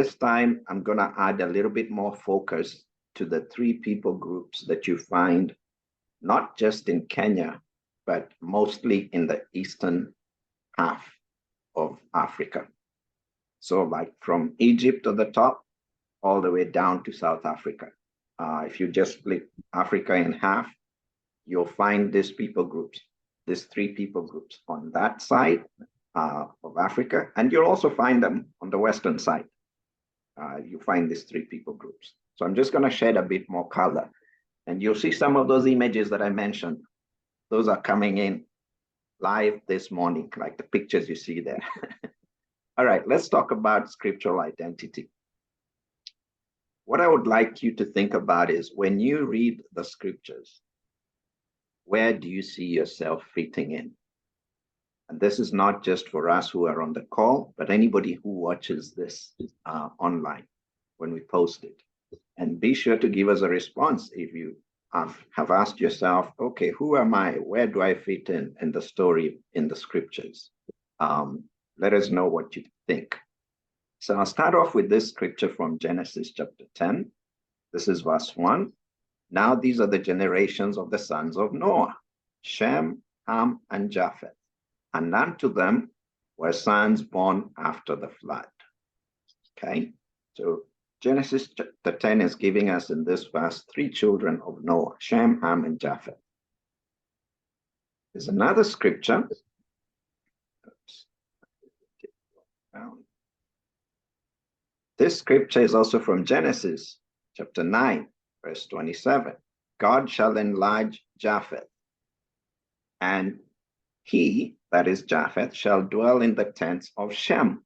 This time, I'm going to add a little bit more focus to the three people groups that you find not just in Kenya, but mostly in the eastern half of Africa. So like from Egypt at the top, all the way down to South Africa. If you just split Africa in half, you'll find these people groups, these three people groups on that side of Africa, and you'll also find them on the western side. You find these three people groups. So I'm just going to shed a bit more color, and you'll see some of those images that I mentioned. Those are coming in live this morning, like the pictures you see there. All right, let's talk about scriptural identity. What I would like you to think about is when you read the scriptures, where do you see yourself fitting in? And this is not just for us who are on the call, but anybody who watches this online when we post it. And be sure to give us a response if you have asked yourself, okay, who am I? Where do I fit in the story in the scriptures? Let us know what you think. So I'll start off with this scripture from Genesis chapter 10. This is verse 1. Now these are the generations of the sons of Noah, Shem, Ham, and Japheth. And unto them were sons born after the flood. Okay, so Genesis chapter 10 is giving us in this verse three children of Noah, Shem, Ham, and Japheth. There's another scripture. This scripture is also from Genesis chapter 9, verse 27. God shall enlarge Japheth, and he, that is Japheth, shall dwell in the tents of Shem.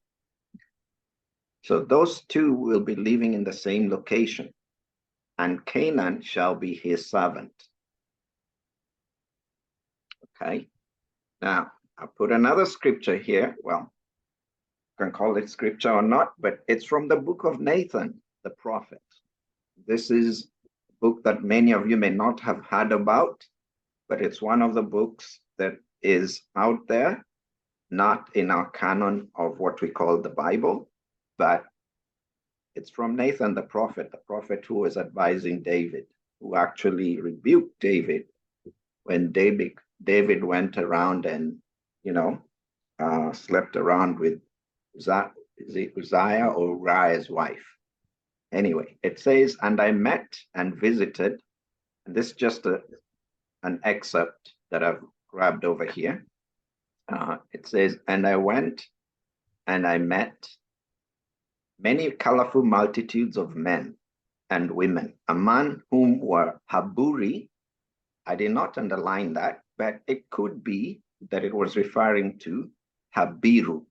So those two will be living in the same location, and Canaan shall be his servant. Okay, now I put another scripture here. Well, you can call it scripture or not, but it's from the book of Nathan, the prophet. This is a book that many of you may not have heard about, but it's one of the books that is out there, not in our canon of what we call the Bible, but it's from Nathan the prophet who was advising David, who actually rebuked David when David went around and, slept around with Uzziah or Uriah's wife. Anyway, it says, and I met and visited, and this is just an excerpt that I've grabbed over here. It says, and I went and I met many colorful multitudes of men and women, among whom were Haburi. I did not underline that, but it could be that it was referring to Habiru,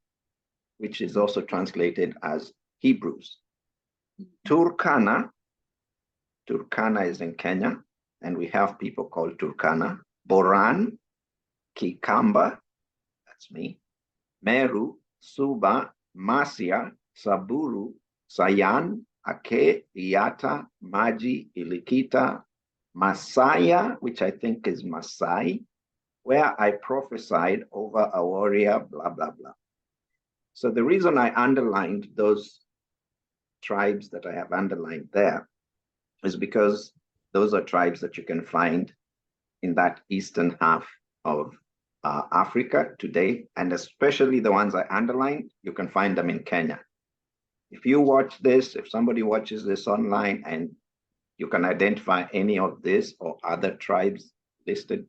which is also translated as Hebrews. Turkana is in Kenya, and we have people called Turkana. Boran, Kikamba, that's me. Meru, Suba, Masia, Saburu, Sayan, Ake, Iata, Maji, Ilikita, Masaya, which I think is Masai, where I prophesied over a warrior, blah, blah, blah. So the reason I underlined those tribes that I have underlined there is because those are tribes that you can find in that eastern half of Africa today, and especially the ones I underlined, you can find them in Kenya. If you watch this, if somebody watches this online and you can identify any of this or other tribes listed,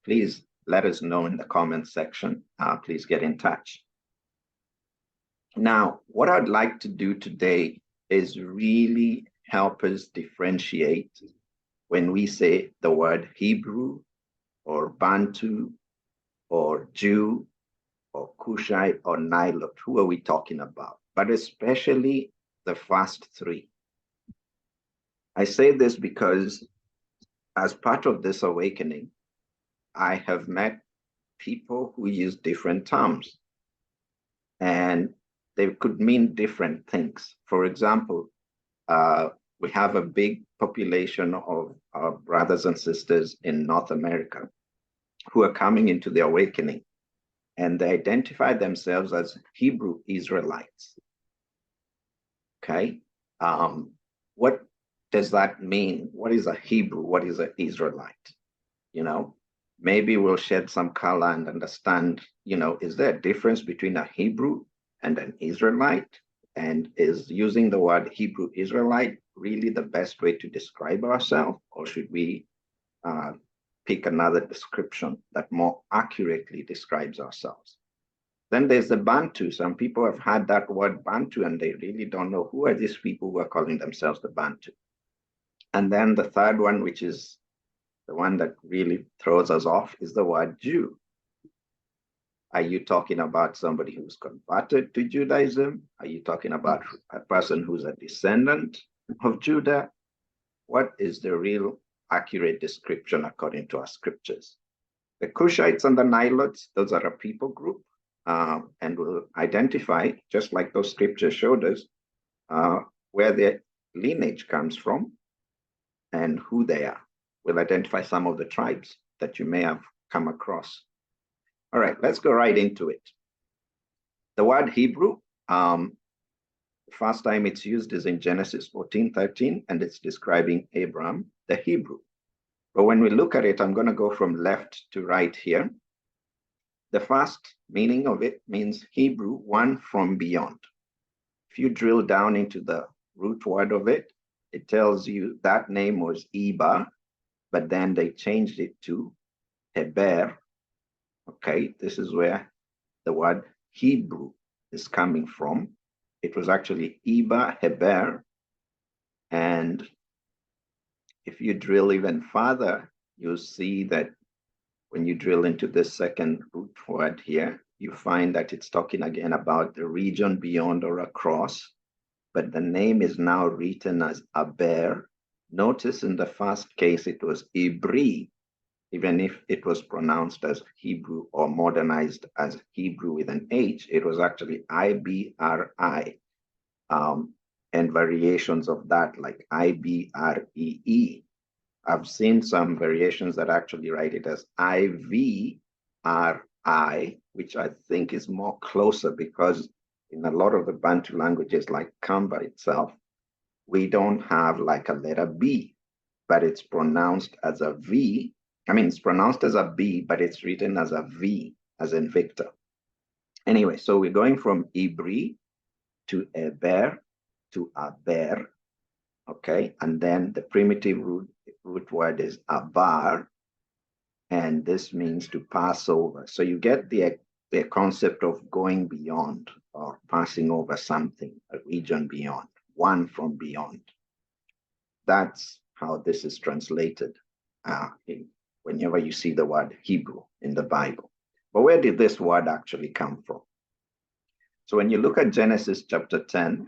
please let us know in the comments section. Please get in touch. Now, what I'd like to do today is really help us differentiate when we say the word Hebrew or Bantu or Jew or Cushite or Nilotic. Who are we talking about? But especially the first three. I say this because as part of this awakening, I have met people who use different terms, and they could mean different things. For example, we have a big population of our brothers and sisters in North America who are coming into the awakening, and they identify themselves as Hebrew Israelites. Okay. What does that mean? What is a Hebrew? What is an Israelite? You know, maybe we'll shed some color and understand, is there a difference between a Hebrew and an Israelite? And is using the word Hebrew Israelite really the best way to describe ourselves? Or should we pick another description that more accurately describes ourselves? Then there's the Bantu. Some people have had that word Bantu and they really don't know who are these people who are calling themselves the Bantu. And then the third one, which is the one that really throws us off, is the word Jew. Are you talking about somebody who's converted to Judaism? Are you talking about a person who's a descendant of Judah? What is the real accurate description according to our scriptures? The Cushites and the Nilots, those are a people group, and we'll identify, just like those scriptures showed us, where their lineage comes from and who they are. We'll identify some of the tribes that you may have come across. All right, let's go right into it. The word Hebrew, the first time it's used is in Genesis 14:13, and it's describing Abraham, the Hebrew. But when we look at it, I'm going to go from left to right here. The first meaning of it means Hebrew, one from beyond. If you drill down into the root word of it, it tells you that name was Eba, but then they changed it to Heber. Okay, this is where the word Hebrew is coming from. It was actually Eba, Heber. And if you drill even further, you'll see that when you drill into the second root word here, you find that it's talking again about the region beyond or across, but the name is now written as Aber. Notice in the first case, it was Ibri, even if it was pronounced as Hebrew or modernized as Hebrew with an H, it was actually IBRI, and variations of that like IBREE. I've seen some variations that actually write it as IVRI, which I think is more closer because in a lot of the Bantu languages like Kamba itself, we don't have like a letter B, but it's pronounced as a V. I mean, it's pronounced as a B, but it's written as a V, as in Victor. Anyway, so we're going from Ibri to Eber to Aber, okay? And then the primitive root word is Abar, and this means to pass over. So you get the concept of going beyond or passing over something, a region beyond, one from beyond. That's how this is translated whenever you see the word Hebrew in the Bible. But where did this word actually come from? So when you look at Genesis chapter 10,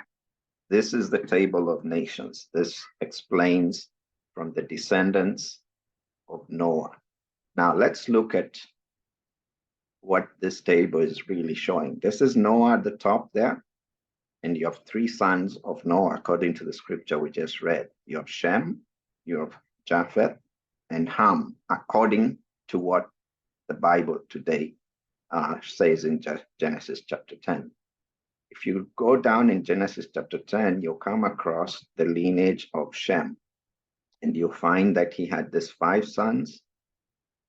this is the table of nations. This explains from the descendants of Noah. Now let's look at what this table is really showing. This is Noah at the top there, and you have three sons of Noah according to the scripture we just read. You have Shem, you have Japheth, and Ham, according to what the Bible today says in Genesis chapter 10. If you go down in Genesis chapter 10, you'll come across the lineage of Shem, and you'll find that he had these 5 sons,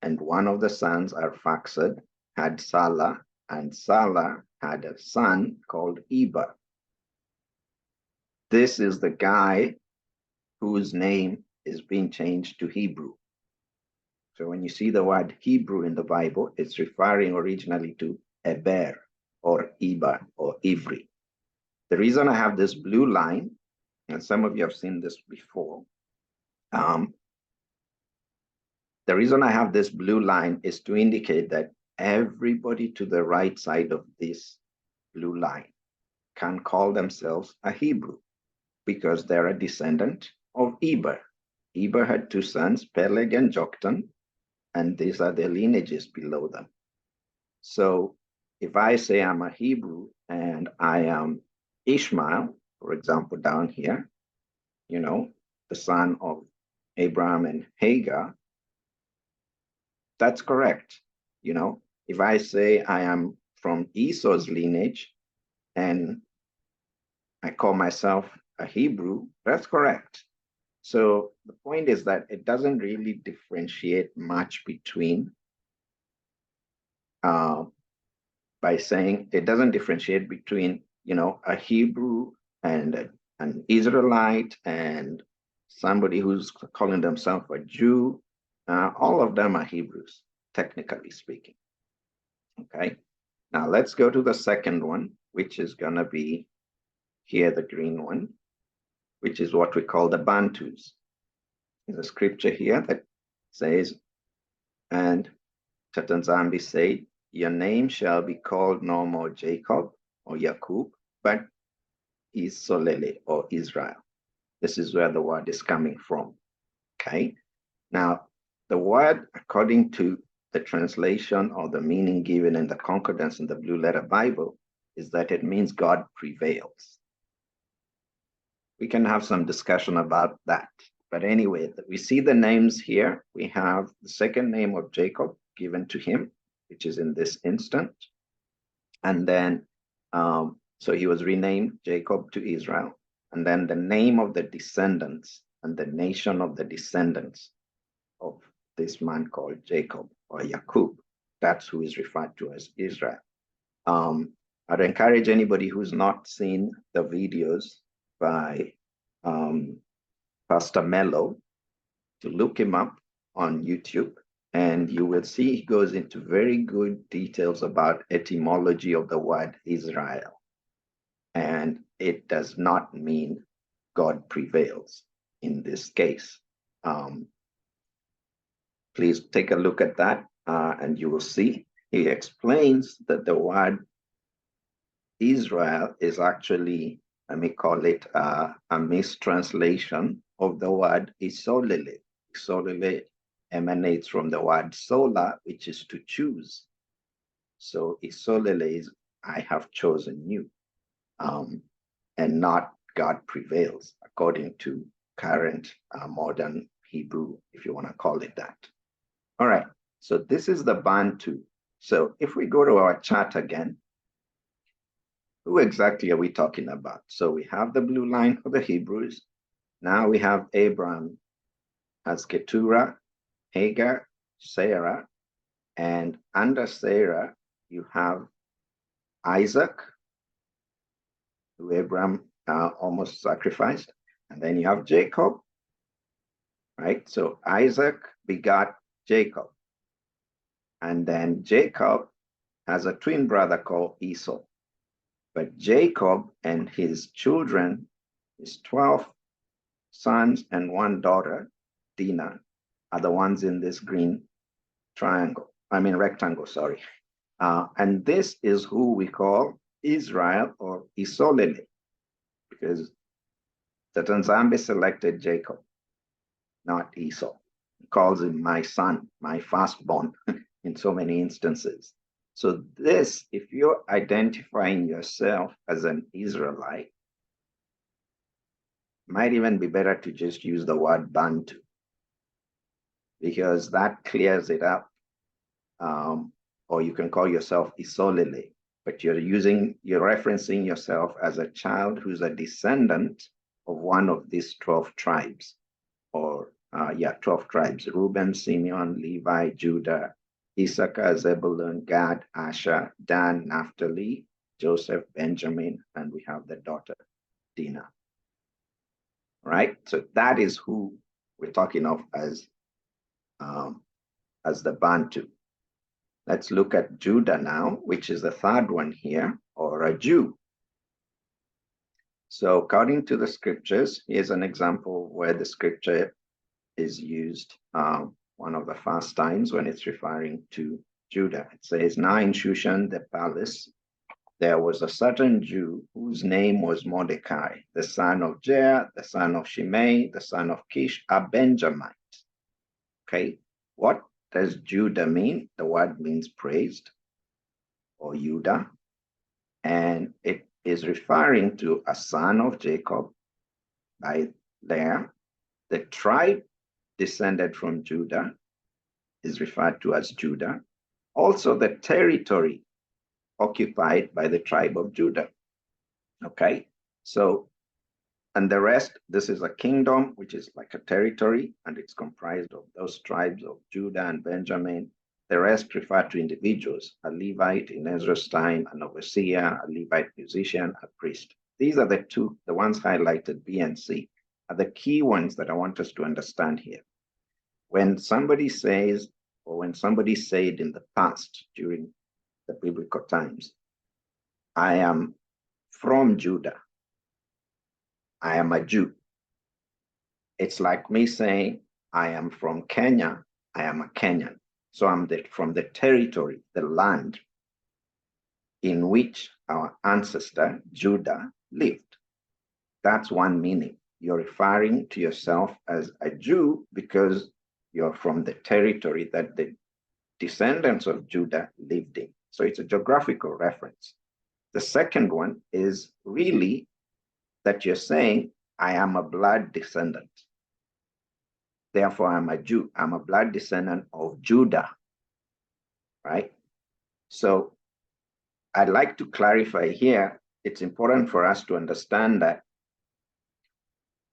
and one of the sons, Arphaxad, had Salah, and Salah had a son called Eber. This is the guy whose name is being changed to Hebrew. So when you see the word Hebrew in the Bible, it's referring originally to Eber or Eber or Ivri. The reason I have this blue line, and some of you have seen this before, the reason I have this blue line is to indicate that everybody to the right side of this blue line can call themselves a Hebrew because they're a descendant of Eber. Eber had 2 sons, Peleg and Joktan, and these are the lineages below them. So if I say I'm a Hebrew and I am Ishmael, for example, down here, the son of Abraham and Hagar, that's correct. If I say I am from Esau's lineage and I call myself a Hebrew, that's correct. So the point is that it doesn't really differentiate much between, by saying it doesn't differentiate between, a Hebrew and an Israelite and somebody who's calling themselves a Jew. All of them are Hebrews, technically speaking. Okay. Now let's go to the second one, which is going to be here, the green one, which is what we call the Bantus. There's a scripture here that says, and Tatanzambi said, your name shall be called no more Jacob or Yakub, but Isolele or Israel. This is where the word is coming from. Okay. Now, the word, according to the translation or the meaning given in the concordance in the Blue Letter Bible, is that it means God prevails. We can have some discussion about that. But anyway, we see the names here. We have the second name of Jacob given to him, which is in this instant. And then, so he was renamed Jacob to Israel. And then the name of the descendants and the nation of the descendants of this man called Jacob or Yakub, that's who is referred to as Israel. I'd encourage anybody who's not seen the videos by Pastor Mello to look him up on YouTube, and you will see he goes into very good details about etymology of the word Israel. And it does not mean God prevails in this case. Please take a look at that, and you will see he explains that the word Israel is actually, let me call it a mistranslation of the word Isolele. Isolele emanates from the word sola, which is to choose. So Isolele is I have chosen you, and not God prevails, according to current modern Hebrew, if you want to call it that. All right, so this is the Bantu. So if we go to our chart again, who exactly are we talking about? So we have the blue line for the Hebrews. Now we have Abraham as Keturah, Hagar, Sarah, and under Sarah, you have Isaac, who Abraham almost sacrificed. And then you have Jacob, right? So Isaac begot Jacob. And then Jacob has a twin brother called Esau. But Jacob and his children, his 12 sons and one daughter, Dinah, are the ones in this green rectangle, sorry. And this is who we call Israel or Isolele, because the Tanzambe selected Jacob, not Esau. He calls him my son, my firstborn, in so many instances. So this, if you're identifying yourself as an Israelite, might even be better to just use the word Bantu, because that clears it up. Or you can call yourself Isolele, but you're referencing yourself as a child who's a descendant of one of these 12 tribes, or 12 tribes: Reuben, Simeon, Levi, Judah, Issachar, Zebulun, Gad, Asher, Dan, Naphtali, Joseph, Benjamin, and we have the daughter Dinah. Right? So that is who we're talking of as the Bantu. Let's look at Judah now, which is the third one here, or a Jew. So according to the scriptures, here's an example where the scripture is used one of the first times when it's referring to Judah. It says, now in Shushan the palace, there was a certain Jew whose name was Mordecai, the son of Jair, the son of Shimei, the son of Kish, a Benjamite. Okay, what does Judah mean? The word means praised, or Judah, and it is referring to a son of Jacob by there. The tribe descended from Judah is referred to as Judah. Also, the territory occupied by the tribe of Judah. Okay, so And the rest, this is a kingdom, which is like a territory, and it's comprised of those tribes of Judah and Benjamin. The rest refer to individuals, a Levite in Ezra's time, an overseer, a Levite musician, a priest. These are the ones highlighted, B and C, are the key ones that I want us to understand here. When somebody says, or when somebody said in the past during the biblical times, I am from Judah, I am a Jew. It's like me saying, I am from Kenya, I am a Kenyan. So I'm from the territory, the land in which our ancestor Judah lived. That's one meaning. You're referring to yourself as a Jew because you're from the territory that the descendants of Judah lived in. So it's a geographical reference. The second one is really that you're saying, I am a blood descendant. Therefore, I'm a Jew. I'm a blood descendant of Judah, right? So I'd like to clarify here, it's important for us to understand that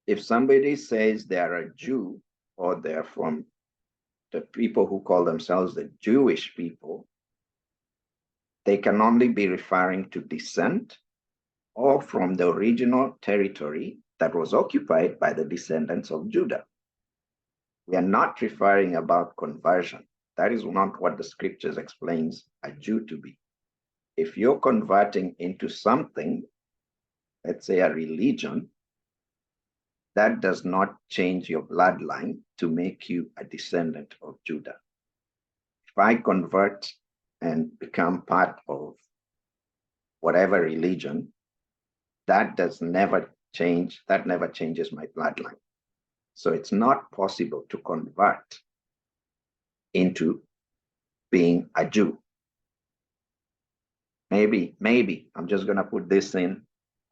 if somebody says they are a Jew or they're from the people who call themselves the Jewish people, they can only be referring to descent or from the original territory that was occupied by the descendants of Judah. We are not referring about conversion. That is not what the scriptures explains a Jew to be. If you're converting into something, let's say a religion, that does not change your bloodline to make you a descendant of Judah. If I convert and become part of whatever religion, that never changes my bloodline. So it's not possible to convert into being a Jew. Maybe, I'm just going to put this in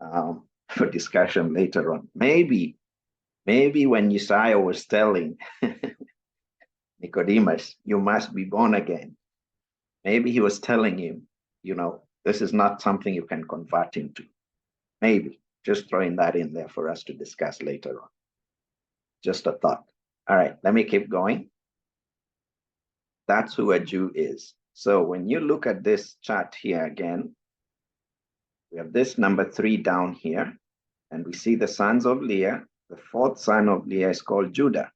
for discussion later on. Maybe when Isaiah was telling Nicodemus, you must be born again. Maybe he was telling him, this is not something you can convert into. Maybe, just throwing that in there for us to discuss later on. Just a thought. All right, let me keep going. That's who a Jew is. So when you look at this chart here again, we have this number 3 down here, and we see the sons of Leah. The fourth son of Leah is called Judah.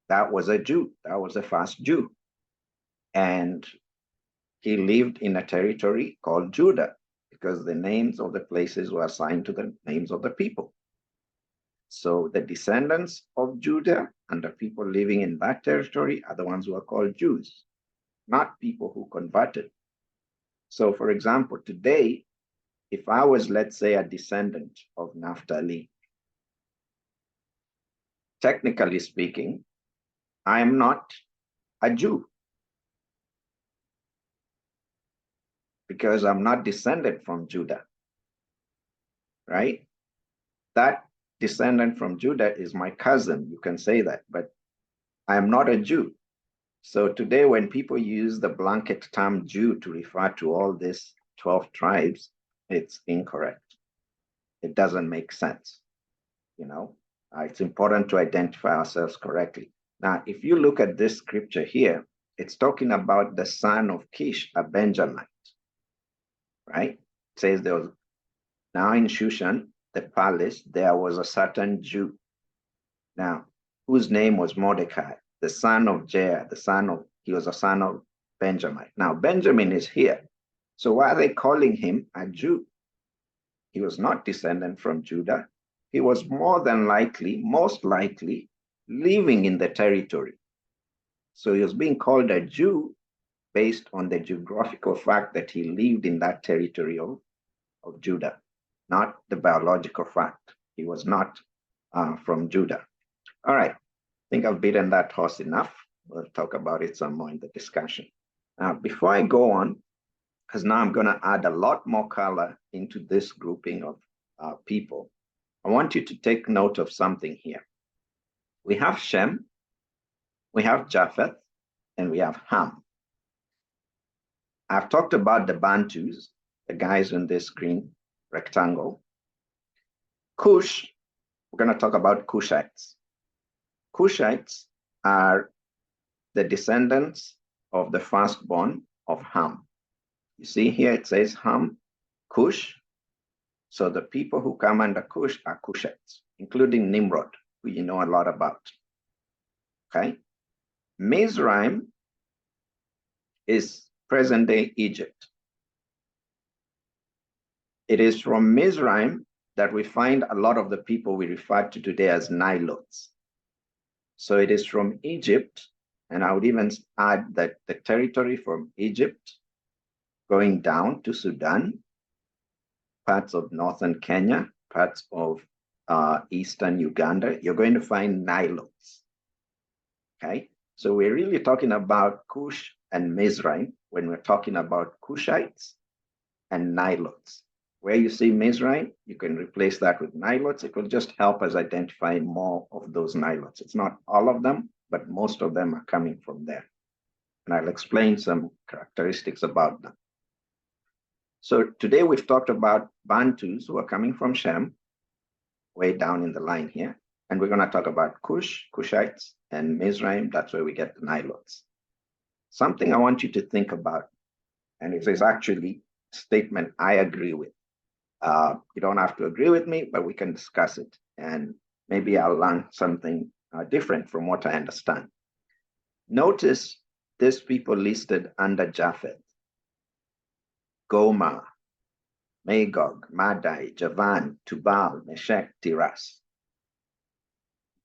That was a Jew. That was the first Jew. And he lived in a territory called Judah because the names of the places were assigned to the names of the people. So the descendants of Judah and the people living in that territory are the ones who are called Jews, not people who converted. So for example, today, if I was, let's say, a descendant of Naphtali, technically speaking, I am not a Jew because I'm not descended from Judah, right? That descendant from Judah is my cousin, you can say that, but I am not a Jew. So today when people use the blanket term Jew to refer to all these 12 tribes, it's incorrect. It doesn't make sense, It's important to identify ourselves correctly. Now, if you look at this scripture here, it's talking about the son of Kish, a Benjamite, right? It says there was, now in Shushan, the palace, there was a certain Jew. Now, whose name was Mordecai, the son of Jair, he was a son of Benjamin. Now, Benjamin is here. So why are they calling him a Jew? He was not descendant from Judah. He was most likely, living in the territory. So he was being called a Jew based on the geographical fact that he lived in that territory of Judah, not the biological fact. He was not from Judah. All right, I think I've beaten that horse enough. We'll talk about it some more in the discussion. Now, before I go on, because now I'm going to add a lot more color into this grouping of people, I want you to take note of something here. We have Shem, we have Japheth, and we have Ham. I've talked about the Bantus, the guys in this green rectangle. Cush we're going to talk about Cushites. Cushites are the descendants of the firstborn of Ham. You see here it says Ham, Cush. So the people who come under Cush are Cushites, including Nimrod, who you know a lot about. Okay. Mizraim is present-day Egypt. It is from Mizraim that we find a lot of the people we refer to today as Nilotes. So it is from Egypt, and I would even add that the territory from Egypt going down to Sudan, parts of northern Kenya, parts of eastern Uganda, you're going to find Nilotes. Okay, so we're really talking about Cush and Mizraim when we're talking about Cushites and Nilotes. Where you see Mizraim, you can replace that with Nilotes. It will just help us identify more of those Nilotes. It's not all of them, but most of them are coming from there. And I'll explain some characteristics about them. So today we've talked about Bantus who are coming from Shem, way down in the line here. And we're going to talk about Cush, Cushites, and Mizraim. That's where we get the Nilotes. Something I want you to think about, and it is actually a statement I agree with. You don't have to agree with me, but we can discuss it. And maybe I'll learn something different from what I understand. Notice these people listed under Japheth: Gomer, Magog, Madai, Javan, Tubal, Meshech, Tiras.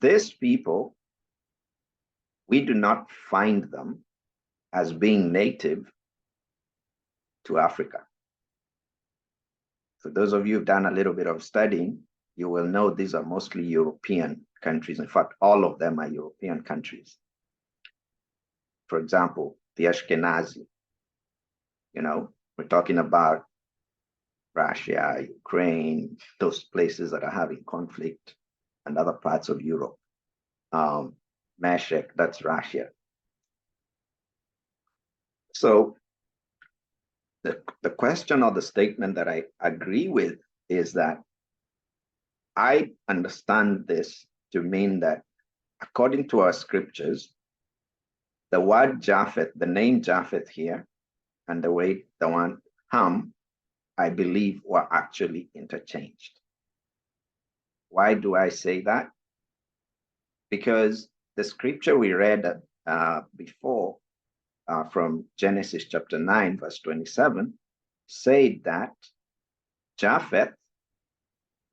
These people, we do not find them as being native to Africa. For those of you who've done a little bit of studying, you will know these are mostly European countries. In fact, all of them are European countries. For example, the Ashkenazi, we're talking about Russia, Ukraine, those places that are having conflict, and other parts of Europe. Meshech, that's Russia. So the question or the statement that I agree with is that I understand this to mean that according to our scriptures, the word Japheth, the name Japheth here, and the one Ham, I believe were actually interchanged. Why do I say that? Because the scripture we read before from Genesis chapter 9, verse 27, said that Japheth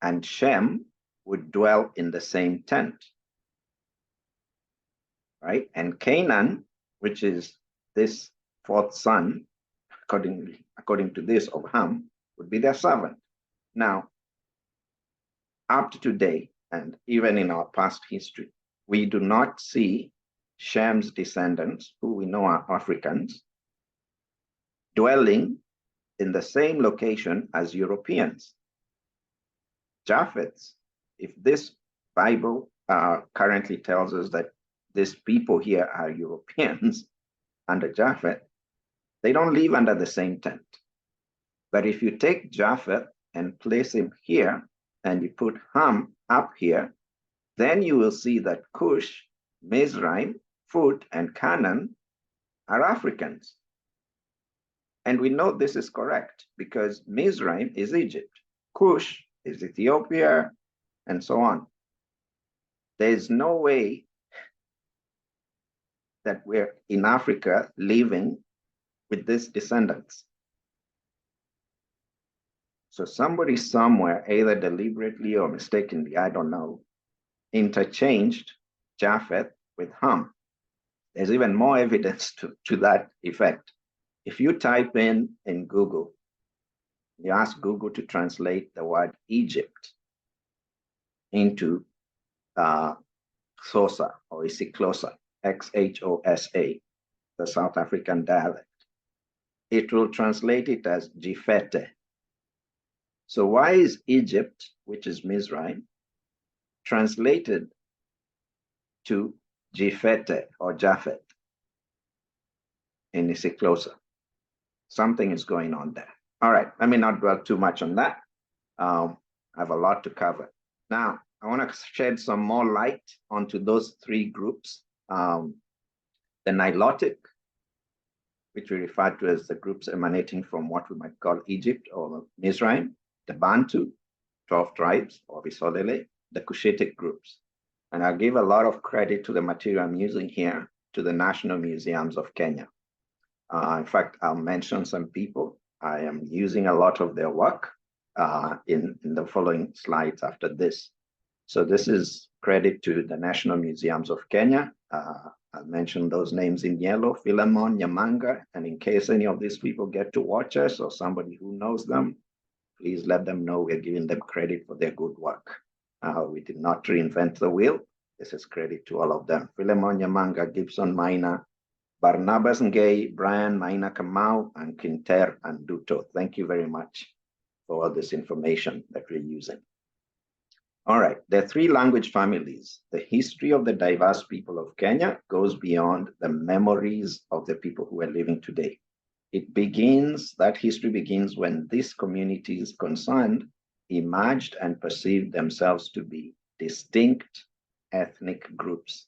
and Shem would dwell in the same tent, right? And Canaan, which is this fourth son, according to this of Ham, would be their servant. Now, up to today, and even in our past history, we do not see Shem's descendants, who we know are Africans, dwelling in the same location as Europeans. Japheth's, if this Bible currently tells us that these people here are Europeans under Japheth, they don't live under the same tent. But if you take Japheth and place him here, and you put Ham up here, then you will see that Cush, Mizraim, Phut, and Canaan are Africans. And we know this is correct because Mizraim is Egypt, Cush is Ethiopia, and so on. There's no way that we're in Africa living with these descendants. So somebody somewhere, either deliberately or mistakenly, I don't know, interchanged Japheth with Ham. There's even more evidence to that effect. If you type in Google, you ask Google to translate the word Egypt into Xhosa or isiXhosa, Xhosa, the South African dialect. It will translate it as Jifete. So why is Egypt, which is Mizraim, translated to Jifete or Japhet in isiXhosa? Something is going on there. All right, let me not dwell too much on that. I have a lot to cover. Now, I want to shed some more light onto those three groups. The Nilotic, which we refer to as the groups emanating from what we might call Egypt or Mizraim, the Bantu, 12 tribes of Isolele, the Cushitic groups. And I'll give a lot of credit to the material I'm using here to the National Museums of Kenya. In fact, I'll mention some people. I am using a lot of their work in the following slides after this. So this is credit to the National Museums of Kenya. I'll mention those names in yellow, Philemon, Nyamanga, and in case any of these people get to watch us or somebody who knows them, please let them know we're giving them credit for their good work. We did not reinvent the wheel. This is credit to all of them. Philemon, Nyamanga, Gibson, Maina, Barnabas Ngei, Brian, Maina Kamau, and Quinter and Duto. Thank you very much for all this information that we're using. All right, there are three language families. The history of the diverse people of Kenya goes beyond the memories of the people who are living today. That history begins when these communities concerned emerged and perceived themselves to be distinct ethnic groups.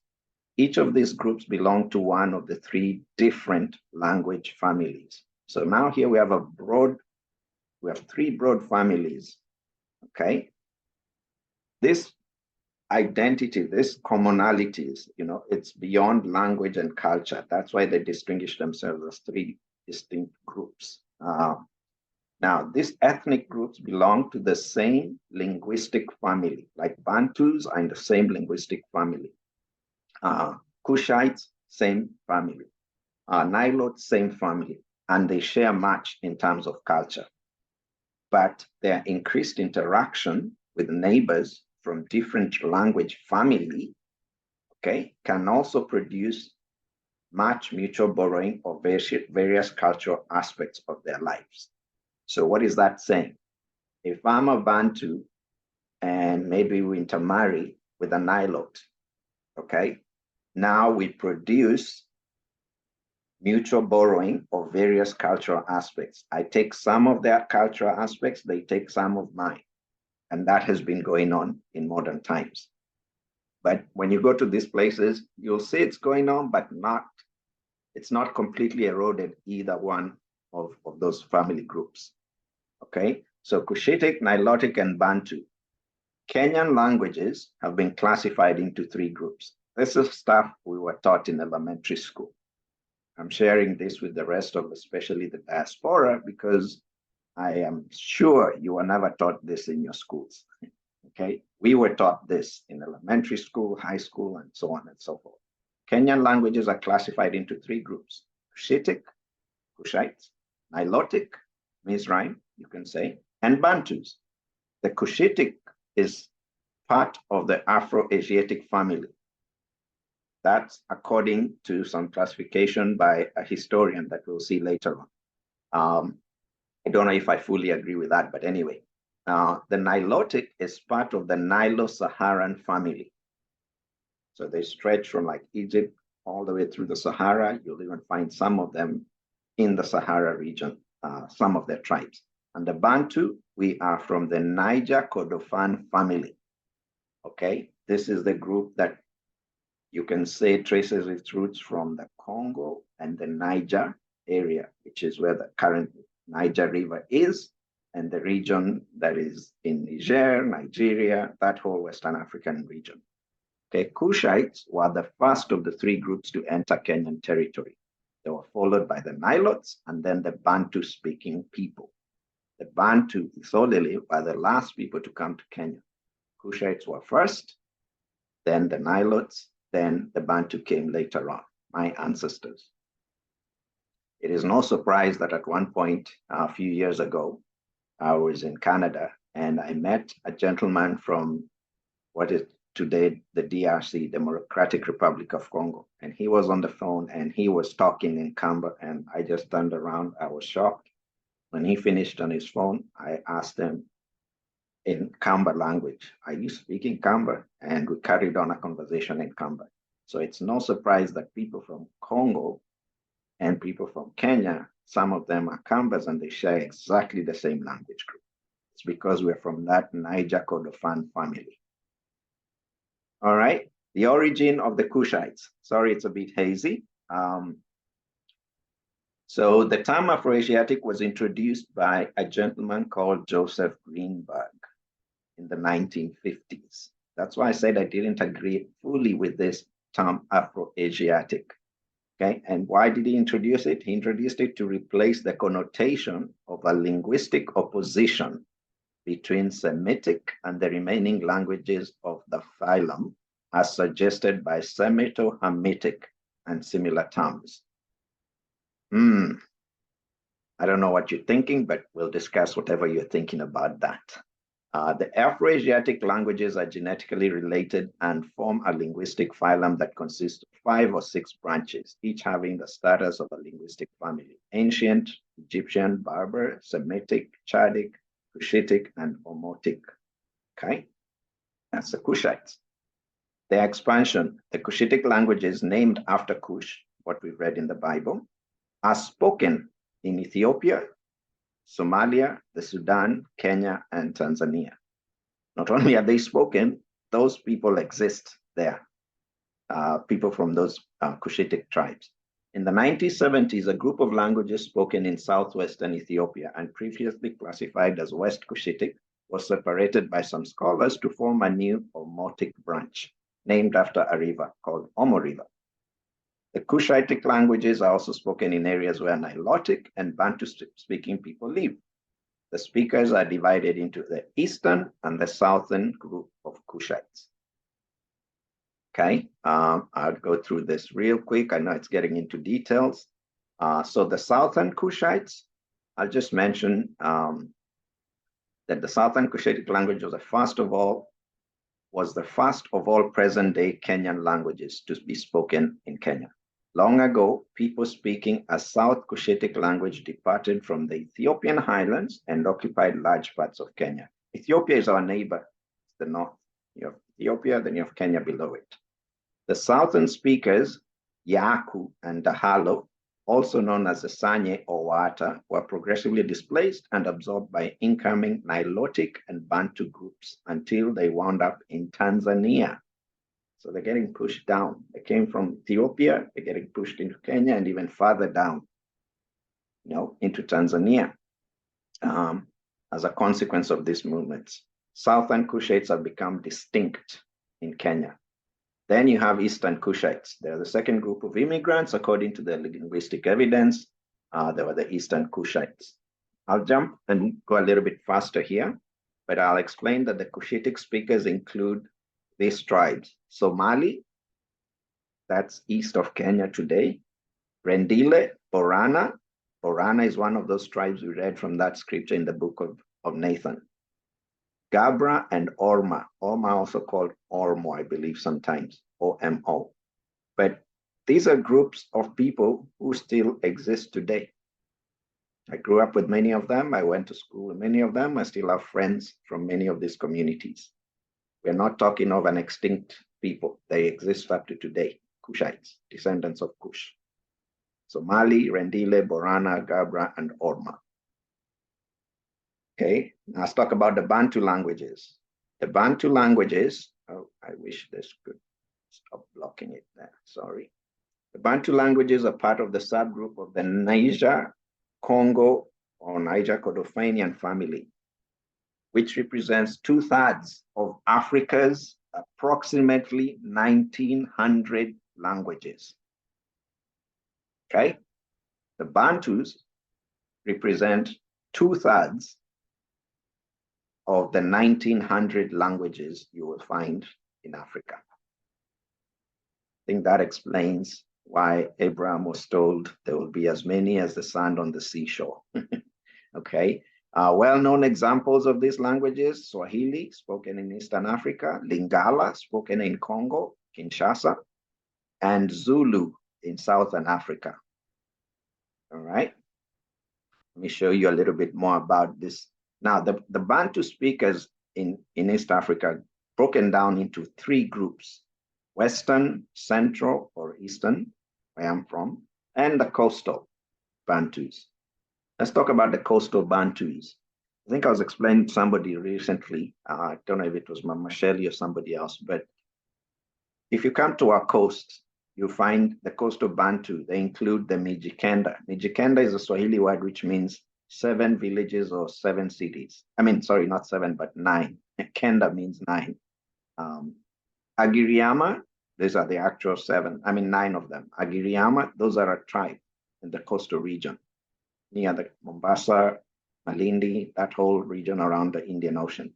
Each of these groups belonged to one of the three different language families. So now here we have three broad families, okay? This identity, this commonalities, it's beyond language and culture. That's why they distinguish themselves as three distinct groups. Now, these ethnic groups belong to the same linguistic family, like Bantus are in the same linguistic family. Cushites, same family. Nilotes, same family. And they share much in terms of culture. But their increased interaction with neighbors from different language family, okay, can also produce much mutual borrowing of various cultural aspects of their lives. So what is that saying? If I'm a Bantu and maybe we intermarry with a Nilote, okay, now we produce mutual borrowing of various cultural aspects. I take some of their cultural aspects, they take some of mine. And that has been going on in modern times. But when you go to these places, you'll see it's going on, but it's not completely eroded either one of those family groups. Okay, so Cushitic, Nilotic, and Bantu. Kenyan languages have been classified into three groups. This is stuff we were taught in elementary school. I'm sharing this with the rest of, especially the diaspora, because I am sure you were never taught this in your schools, okay? We were taught this in elementary school, high school, and so on and so forth. Kenyan languages are classified into three groups: Cushitic, Cushites, Nilotic, Mizraim, you can say, and Bantus. The Cushitic is part of the Afro-Asiatic family. That's according to some classification by a historian that we'll see later on. I don't know if I fully agree with that, but anyway, the Nilotic is part of the Nilo-Saharan family. So they stretch from like Egypt all the way through the Sahara. You'll even find some of them in the Sahara region, some of their tribes. And the Bantu, we are from the Niger Kordofan family. Okay, this is the group that you can say traces its roots from the Congo and the Niger area, which is where the current Niger River is, and the region that is in Niger, Nigeria, that whole Western African region. Okay, Cushites were the first of the three groups to enter Kenyan territory. They were followed by the Nilotes and then the Bantu-speaking people. The Bantu Isolele were the last people to come to Kenya. Cushites were first, then the Nilotes, then the Bantu came later on, my ancestors. It is no surprise that at one point, a few years ago, I was in Canada and I met a gentleman from what is today the DRC, Democratic Republic of Congo. And he was on the phone and he was talking in Kamba, and I just turned around, I was shocked. When he finished on his phone, I asked him in Kamba language, are you speaking Kamba? And we carried on a conversation in Kamba. So it's no surprise that people from Congo and people from Kenya, some of them are Kambas and they share exactly the same language group. It's because we're from that Niger Kordofan family. All right. The origin of the Cushites. Sorry, it's a bit hazy. So the term Afroasiatic was introduced by a gentleman called Joseph Greenberg in the 1950s. That's why I said I didn't agree fully with this term Afroasiatic. Okay, and why did he introduce it? He introduced it to replace the connotation of a linguistic opposition between Semitic and the remaining languages of the phylum, as suggested by Semito-Hamitic and similar terms. I don't know what you're thinking, but we'll discuss whatever you're thinking about that. The Afroasiatic languages are genetically related and form a linguistic phylum that consists of 5 or 6 branches, each having the status of a linguistic family: Ancient, Egyptian, Berber, Semitic, Chadic, Cushitic, and Omotic. Okay, that's the Cushites. Their expansion, the Cushitic languages named after Cush, what we've read in the Bible, are spoken in Ethiopia, Somalia, the Sudan, Kenya, and Tanzania. Not only are they spoken, those people exist there, people from those Cushitic tribes. In the 1970s, a group of languages spoken in southwestern Ethiopia and previously classified as West Cushitic was separated by some scholars to form a new Omotic branch, named after a river called Omo River. The Cushitic languages are also spoken in areas where Nilotic and Bantu-speaking people live. The speakers are divided into the eastern and the southern group of Cushites. Okay, I'll go through this real quick. I know it's getting into details. So the southern Cushites, I'll just mention that the southern Cushitic language was the first of all present-day Kenyan languages to be spoken in Kenya. Long ago, people speaking a South Cushitic language departed from the Ethiopian highlands and occupied large parts of Kenya. Ethiopia is our neighbor, it's the north. You have Ethiopia, then you have Kenya below it. The southern speakers, Yaku and Dahalo, also known as the Sanye or Wata, were progressively displaced and absorbed by incoming Nilotic and Bantu groups until they wound up in Tanzania. So they're getting pushed down. They came from Ethiopia, they're getting pushed into Kenya and even farther down, into Tanzania as a consequence of these movements. Southern Cushites have become distinct in Kenya. Then you have Eastern Cushites. They're the second group of immigrants, according to the linguistic evidence. They were the Eastern Cushites. I'll jump and go a little bit faster here, but I'll explain that the Cushitic speakers include these tribes: Somali, that's east of Kenya today; Rendile, Borana. Borana is one of those tribes we read from that scripture in the book of Nathan. Gabra and Orma. Orma also called Ormo, I believe sometimes, O-M-O. But these are groups of people who still exist today. I grew up with many of them. I went to school with many of them. I still have friends from many of these communities. We're not talking of an extinct people. They exist up to today, Cushites, descendants of Cush. Somali, Rendile, Borana, Gabra, and Orma. Okay, now let's talk about the Bantu languages. The Bantu languages, I wish this could stop blocking it there, sorry. The Bantu languages are part of the subgroup of the Niger, Congo, or Niger Cordofanian family, which represents 2/3 of Africa's approximately 1,900 languages. Okay, the Bantus represent 2/3 of the 1,900 languages you will find in Africa. I think that explains why Abraham was told there will be as many as the sand on the seashore. Okay, well-known examples of these languages: Swahili, spoken in Eastern Africa; Lingala, spoken in Congo, Kinshasa; and Zulu in Southern Africa. All right, let me show you a little bit more about this. Now, the Bantu speakers in East Africa broken down into 3 groups: Western, Central, or Eastern, where I'm from, and the coastal Bantus. Let's talk about the coastal Bantus. I think I was explaining to somebody recently, I don't know if it was Mama Shelley or somebody else, but if you come to our coast, you find the coastal Bantu. They include the Mijikenda. Mijikenda is a Swahili word which means 7 villages or 7 cities. I mean, sorry, not 7, but 9. Kenda means 9. Agiriama, these are the actual 7. I mean, 9 of them. Agiriama, those are a tribe in the coastal region near the Mombasa, Malindi, that whole region around the Indian Ocean.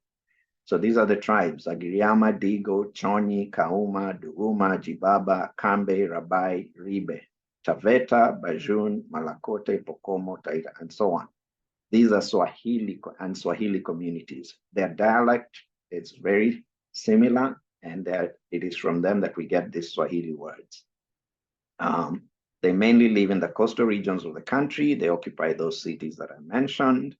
So these are the tribes: Agiriama, Digo, Chonyi, Kauma, Duruma, Jibaba, Kambe, Rabai, Ribe, Taveta, Bajun, Malakote, Pokomo, Taita, and so on. These are Swahili and Swahili communities. Their dialect is very similar, and it is from them that we get these Swahili words. They mainly live in the coastal regions of the country. They occupy those cities that I mentioned.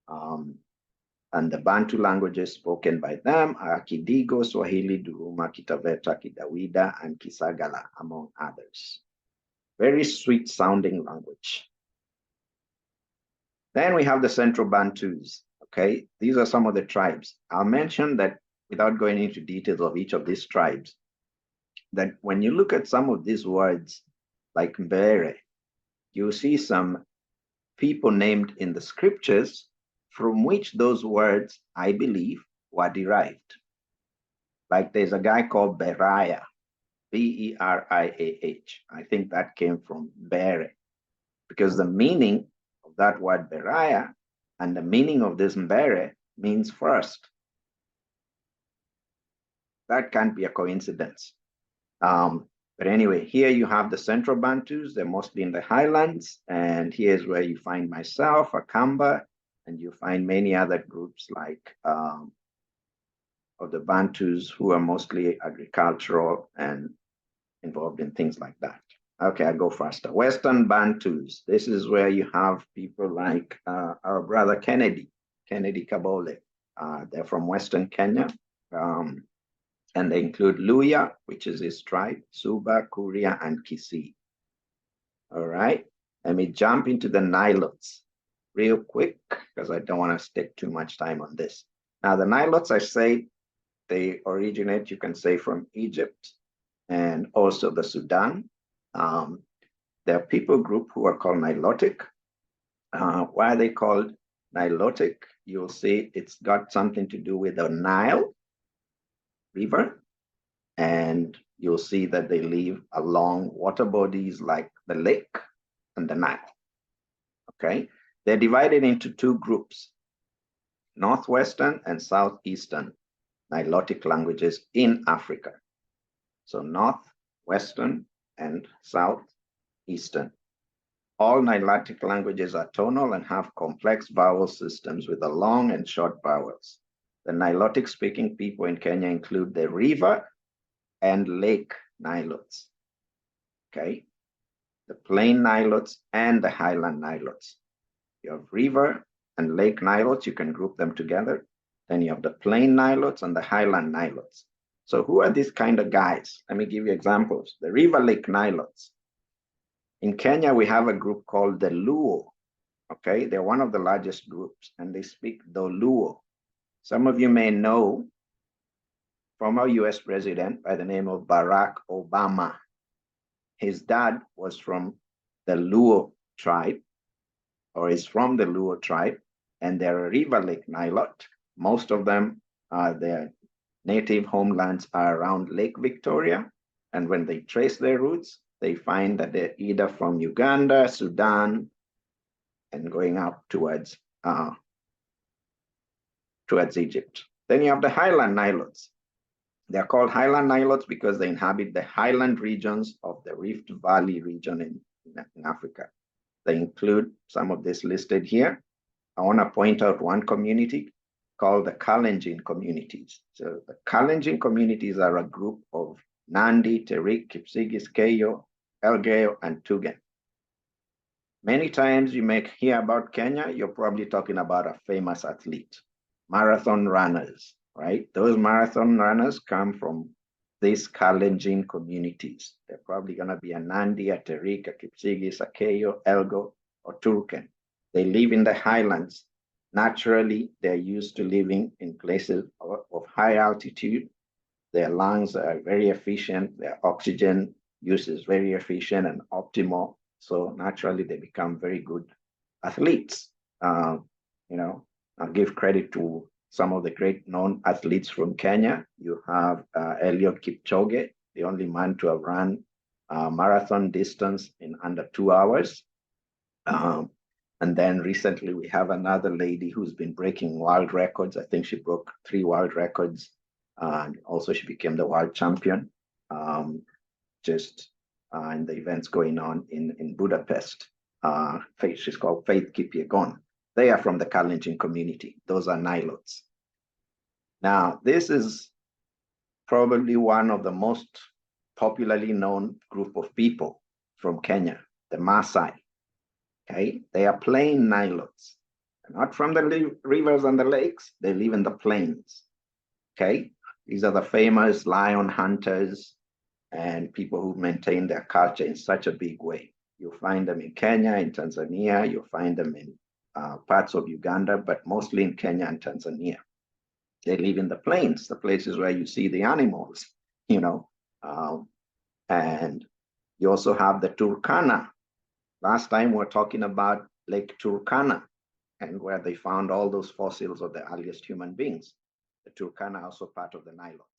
And the Bantu languages spoken by them are Kidigo, Swahili, Duruma, Kitaveta, Kidawida, and Kisagala, among others. Very sweet sounding language. Then we have the Central Bantus, okay? These are some of the tribes. I'll mention that without going into details of each of these tribes, that when you look at some of these words, like Mbere, you see some people named in the scriptures from which those words, I believe, were derived. Like there's a guy called Beriah, B-E-R-I-A-H. I think that came from Mbere, because the meaning of that word Beriah and the meaning of this Mbere means first. That can't be a coincidence. But anyway, here you have the Central Bantus. They're mostly in the highlands. And here's where you find myself, a Kamba, and you find many other groups like of the Bantus who are mostly agricultural and involved in things like that. Okay, I'll go faster. Western Bantus. This is where you have people like our brother Kennedy Kabole. They're from Western Kenya. And they include Luya, which is his tribe, Suba, Kuria, and Kisii. All right, let me jump into the Nilots real quick because I don't want to stick too much time on this. Now, the Nilots, I say, they originate, you can say, from Egypt and also the Sudan. There are people group who are called Nilotic. Why are they called Nilotic? You'll see it's got something to do with the Nile River, and you'll see that they live along water bodies like the lake and the Nile. Okay, they're divided into 2 groups: Northwestern and Southeastern Nilotic languages in Africa. So Northwestern and Southeastern. All Nilotic languages are tonal and have complex vowel systems with the long and short vowels. The Nilotic speaking people in Kenya include the river and lake Nilots, okay? The plain Nilots and the highland Nilots. You have river and lake Nilots, you can group them together. Then you have the plain Nilots and the highland Nilots. So who are these kind of guys? Let me give you examples. The river lake Nilots. In Kenya, we have a group called the Luo, okay? They're one of the largest groups and they speak the Luo. Some of you may know former US president by the name of Barack Obama. His dad was from the Luo tribe, or is from the Luo tribe, and they're a river lake Nilot. Most of them, their native homelands are around Lake Victoria. And when they trace their roots, they find that they're either from Uganda, Sudan, and going up towards Egypt. Then you have the highland Nilots. They're called highland Nilots because they inhabit the highland regions of the Rift Valley region in Africa. They include some of this listed here. I want to point out one community called the Kalenjin communities. So the Kalenjin communities are a group of Nandi, Terik, Kipsigis, Keyo, Elgeyo, and Tugen. Many times you may hear about Kenya, you're probably talking about a famous athlete, marathon runners, right? Those marathon runners come from these Kalenjin communities. They're probably going to be a Nandi, a Terik, a Kipsigis, a Keyo, Elgo, or Turken. They live in the highlands. Naturally, they're used to living in places of high altitude. Their lungs are very efficient. Their oxygen use is very efficient and optimal. So naturally, they become very good athletes. You know, I'll give credit to some of the great known athletes from Kenya. You have Eliud Kipchoge, the only man to have run marathon distance in under 2 hours. And then recently we have another lady who's been breaking world records. I think she broke 3 world records. And also she became the world champion just in the events going on in Budapest. She's called Faith Kipyegon. They are from the Kalenjin community. Those are Nilots. Now, this is probably one of the most popularly known group of people from Kenya, the Maasai. Okay, they are plain Nilots. They're not from the rivers and the lakes. They live in the plains. Okay, these are the famous lion hunters and people who maintain their culture in such a big way. You'll find them in Kenya, in Tanzania. You'll find them in parts of Uganda, but mostly in Kenya and Tanzania. They live in the plains, the places where you see the animals, you know. And you also have the Turkana. Last time we were talking about Lake Turkana and where they found all those fossils of the earliest human beings. The Turkana are also part of the Nilotic.